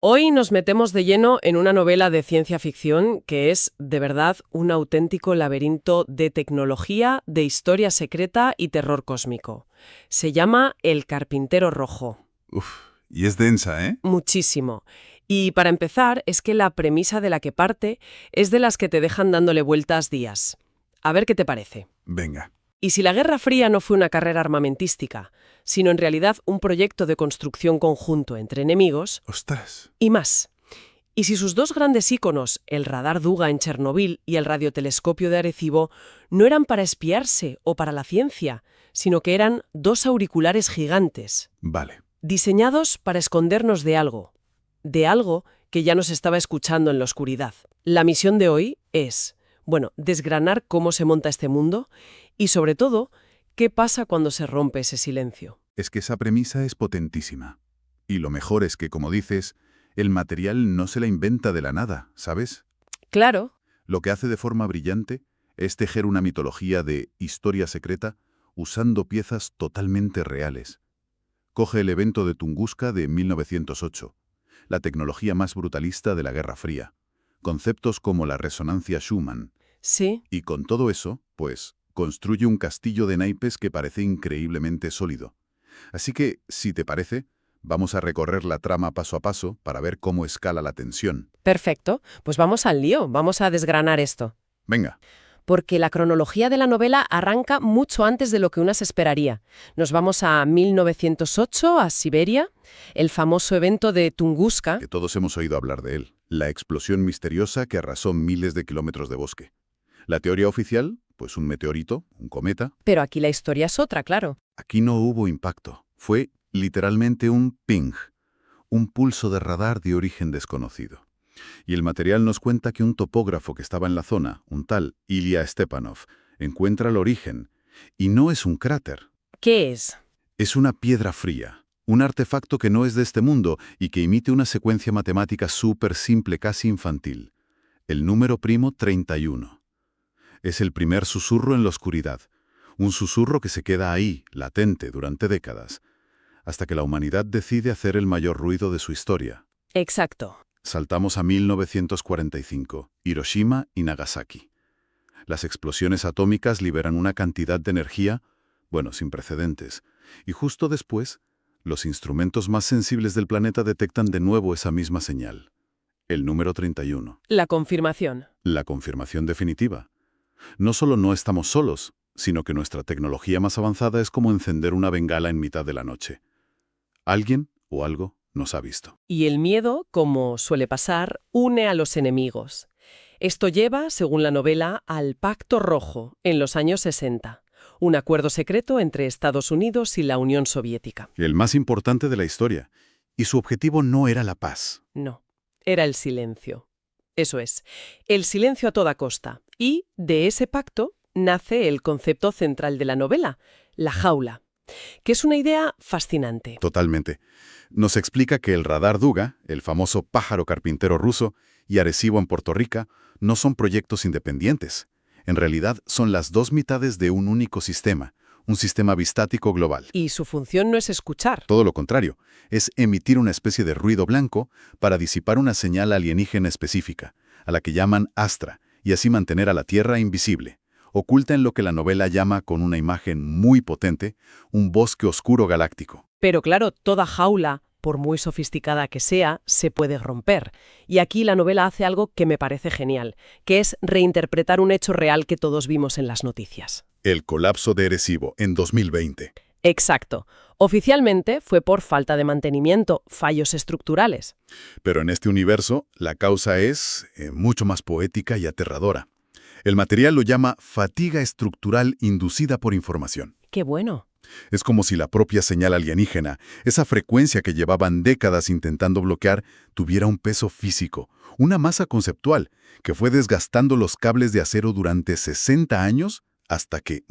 Hoy nos metemos de lleno en una novela de ciencia ficción que es, de verdad, un auténtico laberinto de tecnología, de historia secreta y terror cósmico. Se llama El Carpintero Rojo. Uf, y es densa, ¿eh? Muchísimo. Y para empezar, es que la premisa de la que parte es de las que te dejan dándole vueltas días. A ver qué te parece. Venga. Y si la Guerra Fría no fue una carrera armamentística, sino en realidad un proyecto de construcción conjunto entre enemigos, ¡Ostras! y más. Y si sus dos grandes íconos, el radar Duga en Chernobyl y el radiotelescopio de Arecibo, no eran para espiarse o para la ciencia, sino que eran dos auriculares gigantes, Vale. diseñados para escondernos de algo que ya nos estaba escuchando en la oscuridad. La misión de hoy es, desgranar cómo se monta este mundo y, sobre todo, qué pasa cuando se rompe ese silencio. Es que esa premisa es potentísima. Y lo mejor es que, como dices, el material no se la inventa de la nada, ¿sabes? Claro. Lo que hace de forma brillante es tejer una mitología de historia secreta usando piezas totalmente reales. Coge el evento de Tunguska de 1908, la tecnología más brutalista de la Guerra Fría, conceptos como la resonancia Schumann. Sí. Y con todo eso, pues, construye un castillo de naipes que parece increíblemente sólido. Así que, si te parece, vamos a recorrer la trama paso a paso para ver cómo escala la tensión. Perfecto. Pues vamos al lío, vamos a desgranar esto. Venga. Porque la cronología de la novela arranca mucho antes de lo que una se esperaría. Nos vamos a 1908, a Siberia, el famoso evento de Tunguska. Que todos hemos oído hablar de él. La explosión misteriosa que arrasó miles de kilómetros de bosque. La teoría oficial, pues un meteorito, un cometa. Pero aquí la historia es otra, claro. Aquí no hubo impacto. Fue literalmente un ping, un pulso de radar de origen desconocido. Y el material nos cuenta que un topógrafo que estaba en la zona, un tal Ilya Stepanov, encuentra el origen. Y no es un cráter. ¿Qué es? Es una piedra fría, un artefacto que no es de este mundo y que imite una secuencia matemática súper simple, casi infantil. El número primo 31. Es el primer susurro en la oscuridad. Un susurro que se queda ahí, latente, durante décadas, hasta que la humanidad decide hacer el mayor ruido de su historia. Exacto. Saltamos a 1945, Hiroshima y Nagasaki. Las explosiones atómicas liberan una cantidad de energía, sin precedentes. Y justo después, los instrumentos más sensibles del planeta detectan de nuevo esa misma señal. El número 31. La confirmación. La confirmación definitiva. No solo no estamos solos, sino que nuestra tecnología más avanzada es como encender una bengala en mitad de la noche. Alguien o algo nos ha visto. Y el miedo, como suele pasar, une a los enemigos. Esto lleva, según la novela, al Pacto Rojo, en los años 60. Un acuerdo secreto entre Estados Unidos y la Unión Soviética. El más importante de la historia. Y su objetivo no era la paz. No, era el silencio. Eso es, el silencio a toda costa. Y de ese pacto nace el concepto central de la novela, la jaula, que es una idea fascinante. Totalmente. Nos explica que el radar Duga, el famoso pájaro carpintero ruso, y Arecibo en Puerto Rico, no son proyectos independientes. En realidad son las dos mitades de un único sistema, un sistema bistático global. Y su función no es escuchar. Todo lo contrario, es emitir una especie de ruido blanco para disipar una señal alienígena específica, a la que llaman Astra, y así mantener a la Tierra invisible, oculta en lo que la novela llama, con una imagen muy potente, un bosque oscuro galáctico. Pero claro, toda jaula, por muy sofisticada que sea, se puede romper. Y aquí la novela hace algo que me parece genial, que es reinterpretar un hecho real que todos vimos en las noticias. El colapso de Arecibo en 2020. Exacto. Oficialmente fue por falta de mantenimiento, fallos estructurales. Pero en este universo, la causa es mucho más poética y aterradora. El material lo llama fatiga estructural inducida por información. ¡Qué bueno! Es como si la propia señal alienígena, esa frecuencia que llevaban décadas intentando bloquear, tuviera un peso físico, una masa conceptual, que fue desgastando los cables de acero durante 60 años hasta que,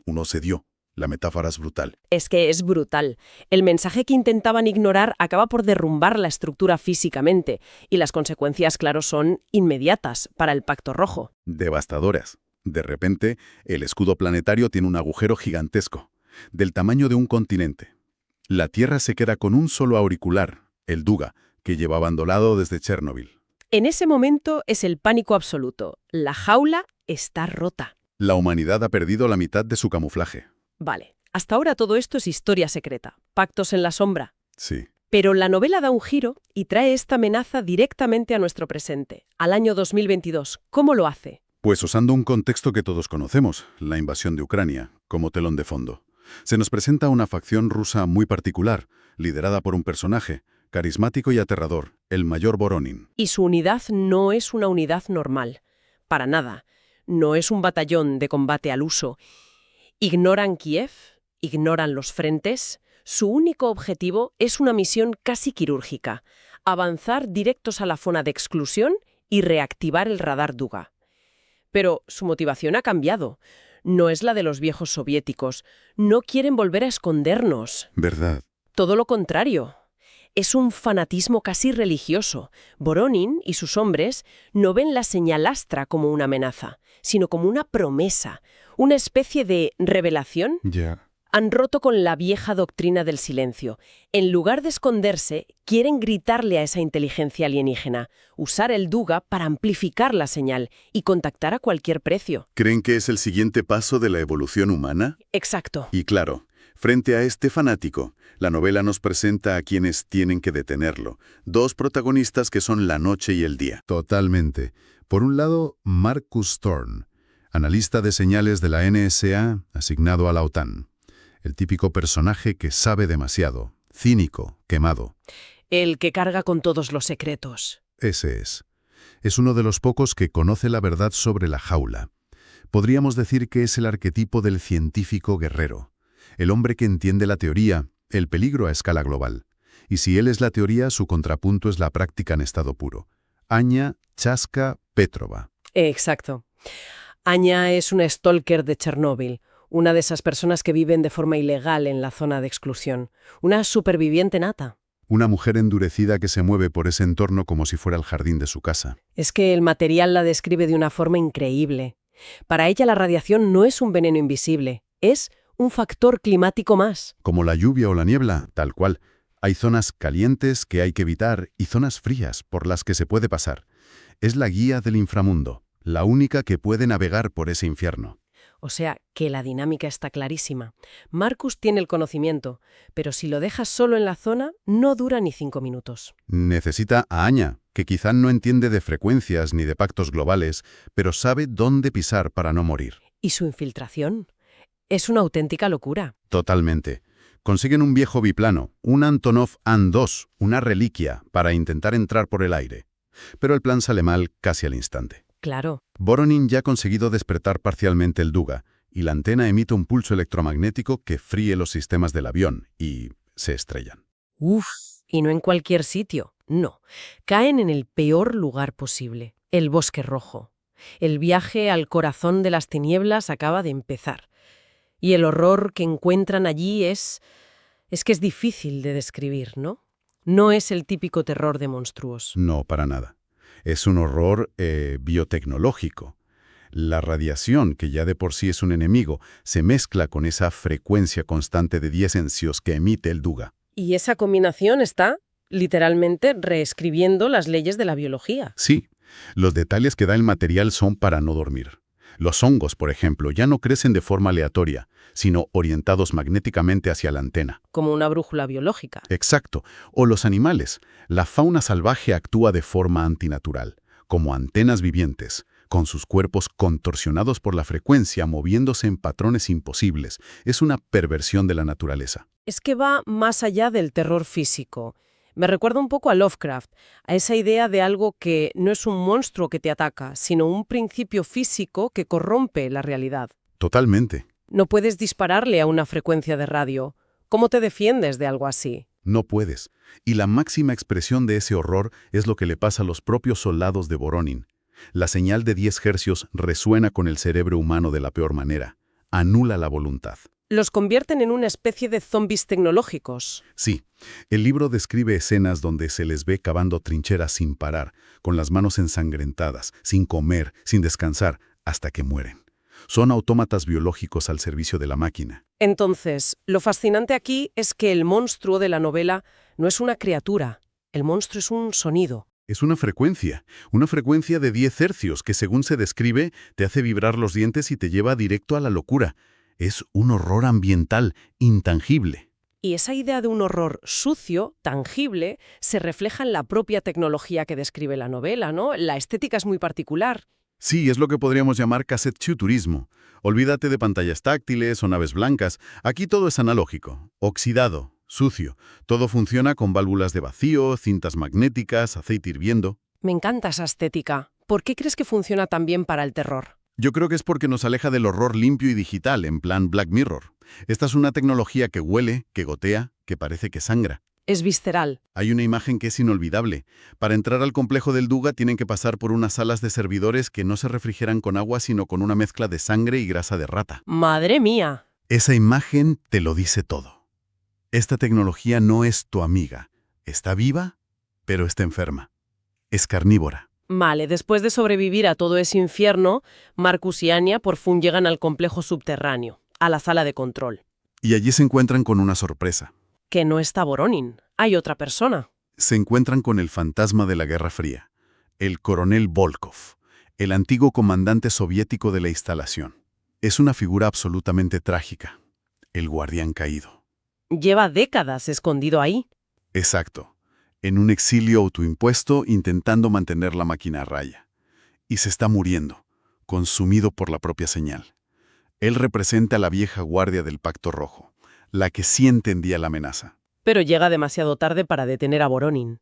uno cedió. La metáfora es brutal. Es que es brutal. El mensaje que intentaban ignorar acaba por derrumbar la estructura físicamente, y las consecuencias, claro, son inmediatas para el Pacto Rojo. Devastadoras. De repente, el escudo planetario tiene un agujero gigantesco, del tamaño de un continente. La Tierra se queda con un solo auricular, el Duga, que lleva abandonado desde Chernobyl. En ese momento es el pánico absoluto. La jaula está rota. La humanidad ha perdido la mitad de su camuflaje. Vale, hasta ahora todo esto es historia secreta, pactos en la sombra. Sí. Pero la novela da un giro y trae esta amenaza directamente a nuestro presente, al año 2022. ¿Cómo lo hace? Pues usando un contexto que todos conocemos, la invasión de Ucrania, como telón de fondo. Se nos presenta una facción rusa muy particular, liderada por un personaje, carismático y aterrador, el mayor Voronin. Y su unidad no es una unidad normal. Para nada. No es un batallón de combate al uso. Ignoran Kiev, ignoran los frentes. Su único objetivo es una misión casi quirúrgica: avanzar directos a la zona de exclusión y reactivar el radar Duga. Pero su motivación ha cambiado. No es la de los viejos soviéticos. No quieren volver a escondernos. ¿Verdad? Todo lo contrario. Es un fanatismo casi religioso. Voronin y sus hombres no ven la señal Astra como una amenaza, sino como una promesa, una especie de revelación. Ya. Han roto con la vieja doctrina del silencio. En lugar de esconderse, quieren gritarle a esa inteligencia alienígena, usar el Duga para amplificar la señal y contactar a cualquier precio. ¿Creen que es el siguiente paso de la evolución humana? Exacto. Y claro, frente a este fanático, la novela nos presenta a quienes tienen que detenerlo. Dos protagonistas que son la noche y el día. Totalmente. Por un lado, Marcus Thorne, analista de señales de la NSA asignado a la OTAN. El típico personaje que sabe demasiado, cínico, quemado. El que carga con todos los secretos. Ese es. Es uno de los pocos que conoce la verdad sobre la jaula. Podríamos decir que es el arquetipo del científico guerrero. El hombre que entiende la teoría, el peligro a escala global. Y si él es la teoría, su contrapunto es la práctica en estado puro. Anya Chaska Petrova. Exacto. Anya es una stalker de Chernóbil, una de esas personas que viven de forma ilegal en la zona de exclusión. Una superviviente nata. Una mujer endurecida que se mueve por ese entorno como si fuera el jardín de su casa. Es que el material la describe de una forma increíble. Para ella la radiación no es un veneno invisible, es un factor climático más. Como la lluvia o la niebla, tal cual. Hay zonas calientes que hay que evitar y zonas frías por las que se puede pasar. Es la guía del inframundo, la única que puede navegar por ese infierno. O sea, que la dinámica está clarísima. Marcus tiene el conocimiento, pero si lo dejas solo en la zona, no dura ni 5 minutos. Necesita a Anya, que quizá no entiende de frecuencias ni de pactos globales, pero sabe dónde pisar para no morir. ¿Y su infiltración? Es una auténtica locura. Totalmente. Consiguen un viejo biplano, un Antonov An-2, una reliquia, para intentar entrar por el aire. Pero el plan sale mal casi al instante. Claro. Voronin ya ha conseguido despertar parcialmente el Duga, y la antena emite un pulso electromagnético que fríe los sistemas del avión, y se estrellan. Uf, y no en cualquier sitio, no. Caen en el peor lugar posible, el Bosque Rojo. El viaje al corazón de las tinieblas acaba de empezar. Y el horror que encuentran allí es que es difícil de describir, ¿no? No es el típico terror de monstruos. No, para nada. Es un horror biotecnológico. La radiación, que ya de por sí es un enemigo, se mezcla con esa frecuencia constante de 10 hercios que emite el Duga. Y esa combinación está, literalmente, reescribiendo las leyes de la biología. Sí, los detalles que da el material son para no dormir. Los hongos, por ejemplo, ya no crecen de forma aleatoria, sino orientados magnéticamente hacia la antena. Como una brújula biológica. Exacto. O los animales. La fauna salvaje actúa de forma antinatural, como antenas vivientes, con sus cuerpos contorsionados por la frecuencia, moviéndose en patrones imposibles. Es una perversión de la naturaleza. Es que va más allá del terror físico. Me recuerda un poco a Lovecraft, a esa idea de algo que no es un monstruo que te ataca, sino un principio físico que corrompe la realidad. Totalmente. No puedes dispararle a una frecuencia de radio. ¿Cómo te defiendes de algo así? No puedes. Y la máxima expresión de ese horror es lo que le pasa a los propios soldados de Voronin. La señal de 10 hercios resuena con el cerebro humano de la peor manera. Anula la voluntad. Los convierten en una especie de zombies tecnológicos. Sí, el libro describe escenas donde se les ve cavando trincheras sin parar, con las manos ensangrentadas, sin comer, sin descansar, hasta que mueren. Son autómatas biológicos al servicio de la máquina. Entonces, lo fascinante aquí es que el monstruo de la novela no es una criatura, El monstruo es un sonido. Es una frecuencia de 10 hercios que según se describe te hace vibrar los dientes y te lleva directo a la locura. Es un horror ambiental, intangible. Y esa idea de un horror sucio, tangible, se refleja en la propia tecnología que describe la novela, ¿no? La estética es muy particular. Sí, es lo que podríamos llamar cassette-to-turismo. Olvídate de pantallas táctiles o naves blancas. Aquí todo es analógico, oxidado, sucio. Todo funciona con válvulas de vacío, cintas magnéticas, aceite hirviendo. Me encanta esa estética. ¿Por qué crees que funciona tan bien para el terror? Yo creo que es porque nos aleja del horror limpio y digital, en plan Black Mirror. Esta es una tecnología que huele, que gotea, que parece que sangra. Es visceral. Hay una imagen que es inolvidable. Para entrar al complejo del Duga tienen que pasar por unas salas de servidores que no se refrigeran con agua, sino con una mezcla de sangre y grasa de rata. ¡Madre mía! Esa imagen te lo dice todo. Esta tecnología no es tu amiga. Está viva, pero está enferma. Es carnívora. Vale, después de sobrevivir a todo ese infierno, Marcus y Anya por fin llegan al complejo subterráneo, a la sala de control. Y allí se encuentran con una sorpresa. Que no está Voronin. Hay otra persona. Se encuentran con el fantasma de la Guerra Fría, el coronel Volkov, el antiguo comandante soviético de la instalación. Es una figura absolutamente trágica, el guardián caído. Lleva décadas escondido ahí. Exacto, en un exilio autoimpuesto intentando mantener la máquina a raya. Y se está muriendo, consumido por la propia señal. Él representa a la vieja guardia del Pacto Rojo, la que sí entendía la amenaza. Pero llega demasiado tarde para detener a Voronin.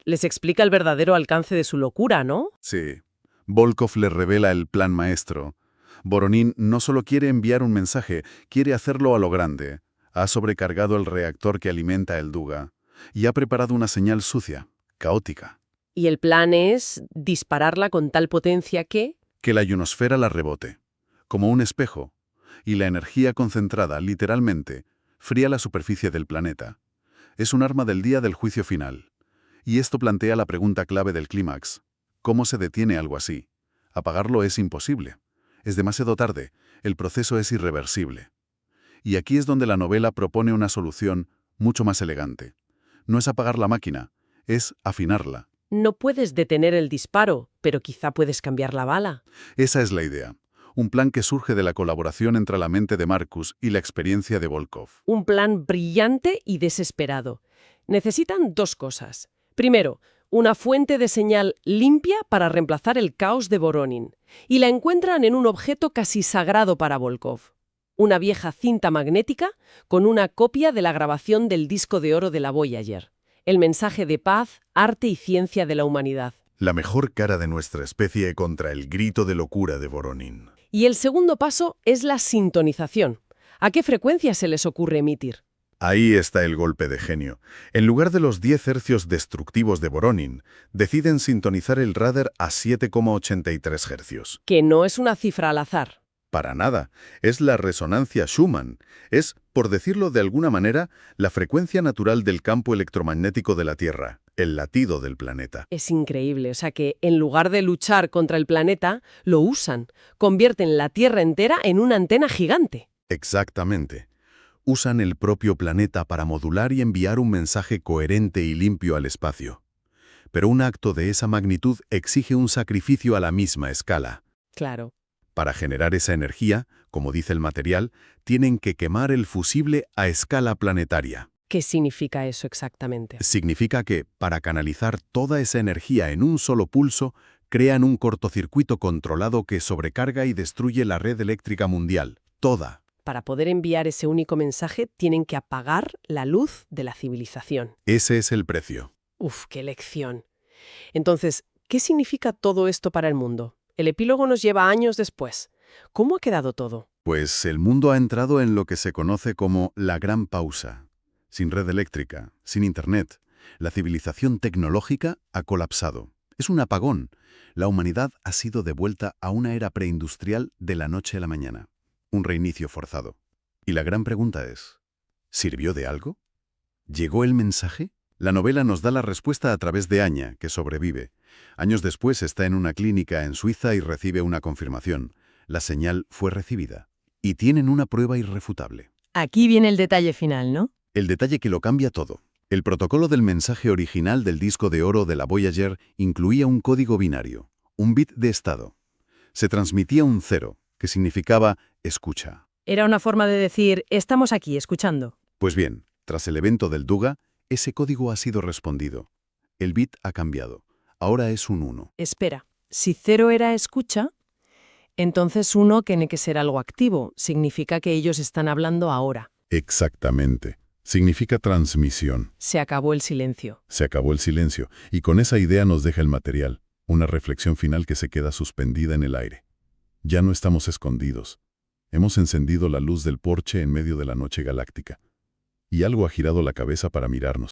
Les explica el verdadero alcance de su locura, ¿no? Sí, Volkov le revela el plan maestro. Voronin no solo quiere enviar un mensaje, quiere hacerlo a lo grande. Ha sobrecargado el reactor que alimenta el Duga y ha preparado una señal sucia, caótica. Y el plan es dispararla con tal potencia que... Que la ionosfera la rebote, como un espejo, y la energía concentrada, literalmente, fría la superficie del planeta. Es un arma del día del juicio final. Y esto plantea la pregunta clave del clímax. ¿Cómo se detiene algo así? Apagarlo es imposible. Es demasiado tarde. El proceso es irreversible. Y aquí es donde la novela propone una solución mucho más elegante. No es apagar la máquina, es afinarla. No puedes detener el disparo, pero quizá puedes cambiar la bala. Esa es la idea. Un plan que surge de la colaboración entre la mente de Marcus y la experiencia de Volkov. Un plan brillante y desesperado. Necesitan dos cosas. Primero, una fuente de señal limpia para reemplazar el caos de Voronin. Y la encuentran en un objeto casi sagrado para Volkov. Una vieja cinta magnética con una copia de la grabación del disco de oro de la Voyager. El mensaje de paz, arte y ciencia de la humanidad. La mejor cara de nuestra especie contra el grito de locura de Voronin. Y el segundo paso es la sintonización. ¿A qué frecuencia se les ocurre emitir? Ahí está el golpe de genio. En lugar de los 10 hercios destructivos de Voronin, deciden sintonizar el radar a 7,83 hercios. Que no es una cifra al azar. Para nada. Es la resonancia Schumann. Es, por decirlo de alguna manera, la frecuencia natural del campo electromagnético de la Tierra, el latido del planeta. Es increíble, o sea que en lugar de luchar contra el planeta, lo usan. Convierten la Tierra entera en una antena gigante. Exactamente. Usan el propio planeta para modular y enviar un mensaje coherente y limpio al espacio. Pero un acto de esa magnitud exige un sacrificio a la misma escala. Claro. Para generar esa energía, como dice el material, tienen que quemar el fusible a escala planetaria. ¿Qué significa eso exactamente? Significa que, para canalizar toda esa energía en un solo pulso, crean un cortocircuito controlado que sobrecarga y destruye la red eléctrica mundial, toda. Para poder enviar ese único mensaje, tienen que apagar la luz de la civilización. Ese es el precio. Uf, qué lección. Entonces, ¿qué significa todo esto para el mundo? El epílogo nos lleva años después. ¿Cómo ha quedado todo? Pues el mundo ha entrado en lo que se conoce como la gran pausa. Sin red eléctrica, sin internet, la civilización tecnológica ha colapsado. Es un apagón. La humanidad ha sido devuelta a una era preindustrial de la noche a la mañana. Un reinicio forzado. Y la gran pregunta es, ¿sirvió de algo? ¿Llegó el mensaje? La novela nos da la respuesta a través de Anya, que sobrevive. Años después está en una clínica en Suiza y recibe una confirmación. La señal fue recibida. Y tienen una prueba irrefutable. Aquí viene el detalle final, ¿no? El detalle que lo cambia todo. El protocolo del mensaje original del disco de oro de la Voyager incluía un código binario, un bit de estado. Se transmitía un 0, que significaba escucha. Era una forma de decir, estamos aquí, escuchando. Pues bien, tras el evento del Duga, ese código ha sido respondido. El bit ha cambiado. Ahora es un 1. Espera, si 0 era escucha, entonces 1 tiene que ser algo activo. Significa que ellos están hablando ahora. Exactamente. Significa transmisión. Se acabó el silencio. Se acabó el silencio, y con esa idea nos deja el material, una reflexión final que se queda suspendida en el aire. Ya no estamos escondidos. Hemos encendido la luz del porche en medio de la noche galáctica. Y algo ha girado la cabeza para mirarnos.